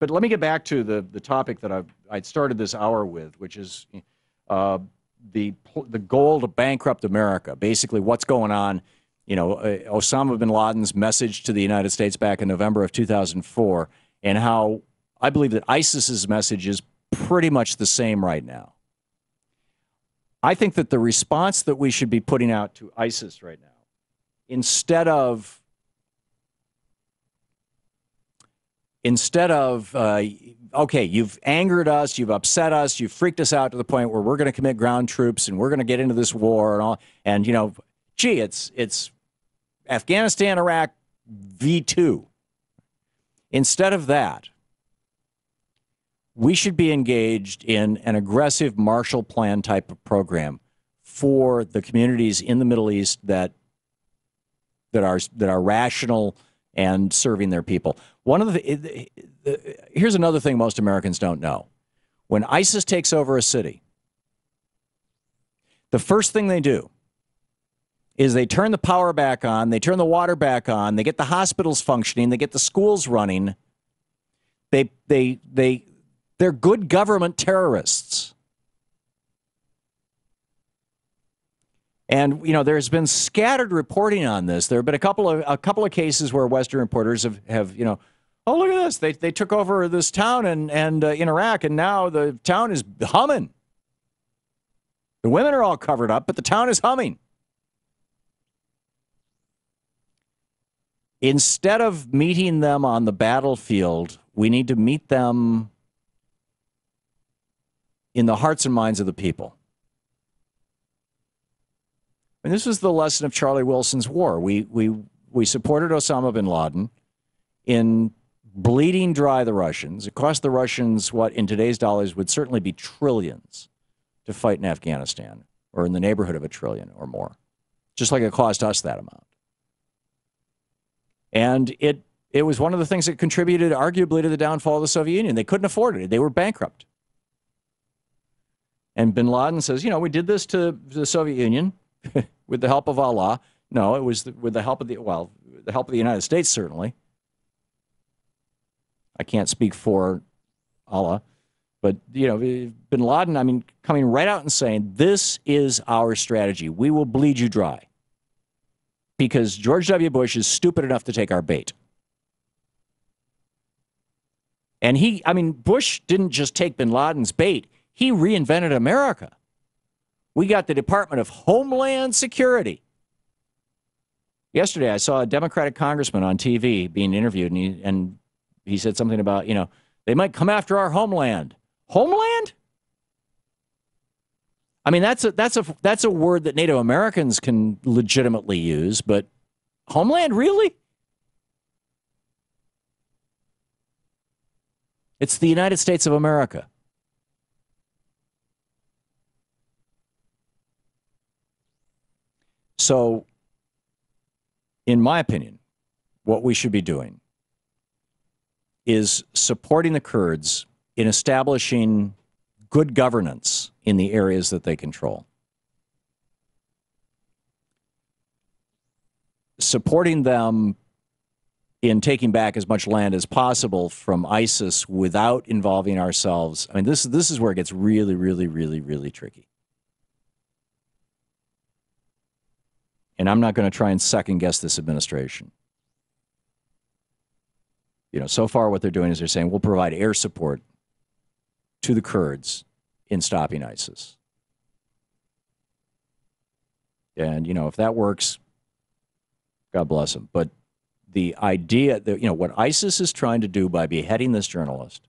but let me get back to the topic that I'd started this hour with, which is the goal to bankrupt America. Basically, what's going on? You know, Osama bin Laden's message to the United States back in November of 2004, and how I believe that ISIS's message is pretty much the same right now. I think that the response that we should be putting out to ISIS right now, instead of okay, you've angered us, you've upset us, you've freaked us out to the point where we're going to commit ground troops and we're going to get into this war and all, and you know, gee, it's Afghanistan, Iraq V2. Instead of that, we should be engaged in an aggressive Marshall Plan type of program for the communities in the Middle East that are rational and serving their people. One of here's another thing most Americans don't know. When ISIS takes over a city, the first thing they do is they turn the power back on, they turn the water back on, they get the hospitals functioning, they get the schools running. They're good government terrorists. And, you know, there's been scattered reporting on this. There have been a couple of cases where Western reporters have you know, oh, look at this. They took over this town and in Iraq, and now the town is humming. The women are all covered up, but the town is humming. Instead of meeting them on the battlefield, we need to meet them in the hearts and minds of the people. And this was the lesson of Charlie Wilson's war. We supported Osama bin Laden in bleeding dry the Russians. It cost the Russians what in today's dollars would certainly be trillions to fight in Afghanistan, or in the neighborhood of $1 trillion or more, just like it cost us that amount. And it was one of the things that contributed arguably to the downfall of the Soviet Union. They couldn't afford it. They were bankrupt. And bin Laden says, you know, we did this to the Soviet Union with the help of Allah. No, it was with the help of the help of the United States, certainly. I can't speak for Allah. But, you know, bin Laden, I mean, coming right out and saying, this is our strategy. We will bleed you dry. Because George W. Bush is stupid enough to take our bait. And Bush didn't just take bin Laden's bait. He reinvented America. We got the Department of Homeland Security. Yesterday, I saw a Democratic congressman on TV being interviewed, and he said something about, you know, they might come after our homeland. Homeland? I mean, that's a word that Native Americans can legitimately use, but homeland, really? It's the United States of America. So, in my opinion, what we should be doing is supporting the Kurds in establishing good governance in the areas that they control. Supporting them in taking back as much land as possible from ISIS without involving ourselves. I mean, this is where it gets really, really, really, really tricky. And I'm not going to try and second-guess this administration. You know, so far what they're doing is they're saying, we'll provide air support to the Kurds in stopping ISIS. And, you know, if that works, God bless them. But the idea that, you know, what ISIS is trying to do by beheading this journalist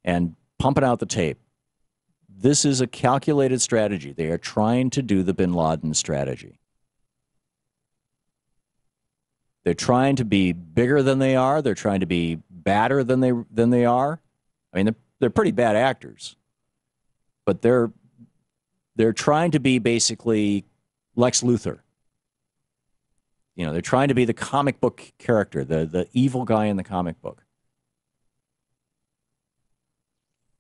and pumping out the tape, this is a calculated strategy. They are trying to do the bin Laden strategy. They're trying to be bigger than they are. They're trying to be badder than they are. I mean, they're pretty bad actors, but they're trying to be basically Lex Luthor. You know, they're trying to be the comic book character, the evil guy in the comic book.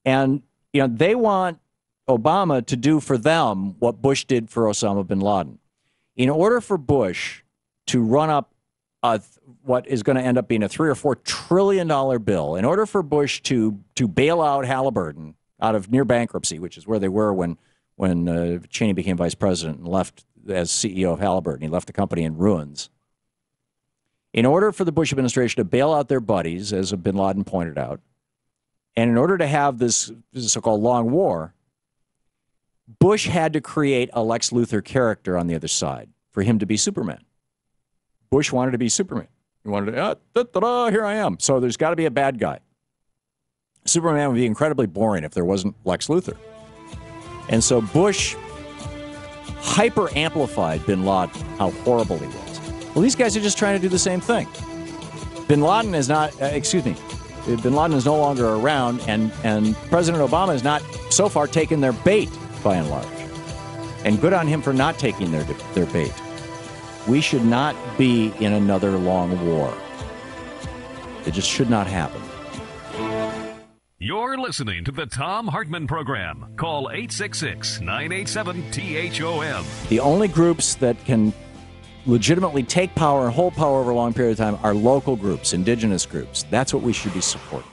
And, you know, they want Obama to do for them what Bush did for Osama bin Laden. In order for Bush to run up what is going to end up being a $3 or $4 trillion bill. In order for Bush to bail out Halliburton out of near bankruptcy, which is where they were when Cheney became vice president and left as CEO of Halliburton, he left the company in ruins. In order for the Bush administration to bail out their buddies, as bin Laden pointed out, and in order to have this so-called long war, Bush had to create a Lex Luthor character on the other side for him to be Superman. Bush wanted to be Superman. He wanted to, here I am. So there's got to be a bad guy. Superman would be incredibly boring if there wasn't Lex Luthor. And so Bush hyper-amplified bin Laden, how horrible he was. Well, these guys are just trying to do the same thing. Bin Laden is not, bin Laden is no longer around, and President Obama has not so far taken their bait, by and large. And good on him for not taking their bait. We should not be in another long war. It just should not happen. You're listening to the Thom Hartmann Program. Call 866-987-THOM. The only groups that can legitimately take power and hold power over a long period of time are local groups, indigenous groups. That's what we should be supporting.